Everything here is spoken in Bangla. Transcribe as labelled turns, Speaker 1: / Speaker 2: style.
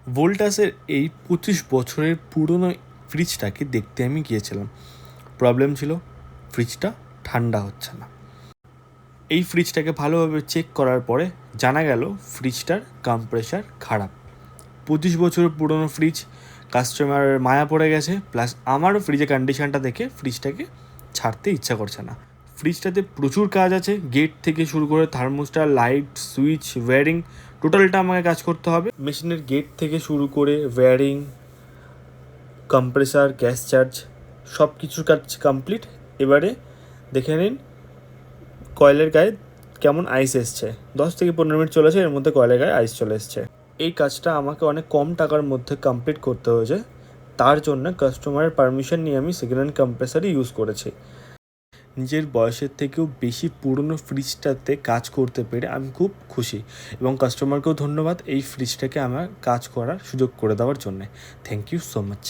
Speaker 1: ভোল্টাসের এই 25 বছরের পুরনো ফ্রিজটাকে দেখতে আমি গিয়েছিলাম। প্রবলেম ছিল ফ্রিজটা ঠান্ডা হচ্ছে না। এই ফ্রিজটাকে ভালোভাবে চেক করার পরে জানা গেল ফ্রিজটার কম্প্রেসার খারাপ। 25 বছরের পুরনো ফ্রিজ, কাস্টমারের মায়া পড়ে গেছে, প্লাস আমারও ফ্রিজের কন্ডিশনটা দেখে ফ্রিজটাকে ছাড়তে ইচ্ছা করছে না। ফ্রিজটাতে প্রচুর কাজ আছে, গেট থেকে শুরু করে থার্মোস্টার, লাইট, সুইচ, ওয়্যারিং, টোটালটা আমাকে কাজ করতে হবে। মেশিনের গেট থেকে শুরু করে ওয়্যারিং, কম্প্রেসার, গ্যাস চার্জ, সব কিছুর কাজ কমপ্লিট। এবারে দেখে নিন কয়েলের গায়ে কেমন আইস এসছে। 10 থেকে 15 মিনিট চলেছে, এর মধ্যে কয়েলের গায়ে আইস চলে এসছে। এই কাজটা আমাকে অনেক কম টাকার মধ্যে কমপ্লিট করতে হয়েছে, তার জন্য কাস্টমারের পারমিশন নিয়ে আমি সেকেন্ড হ্যান্ড কম্প্রেসারই ইউজ করেছি। নিজের বয়সের থেকেও বেশি পুরনো ফ্রিজটাতে কাজ করতে পেরে আমি খুব খুশি, এবং কাস্টমারকেও ধন্যবাদ এই ফ্রিজটাকে আমার কাজ করার সুযোগ করে দেওয়ার জন্যে। Thank you so much.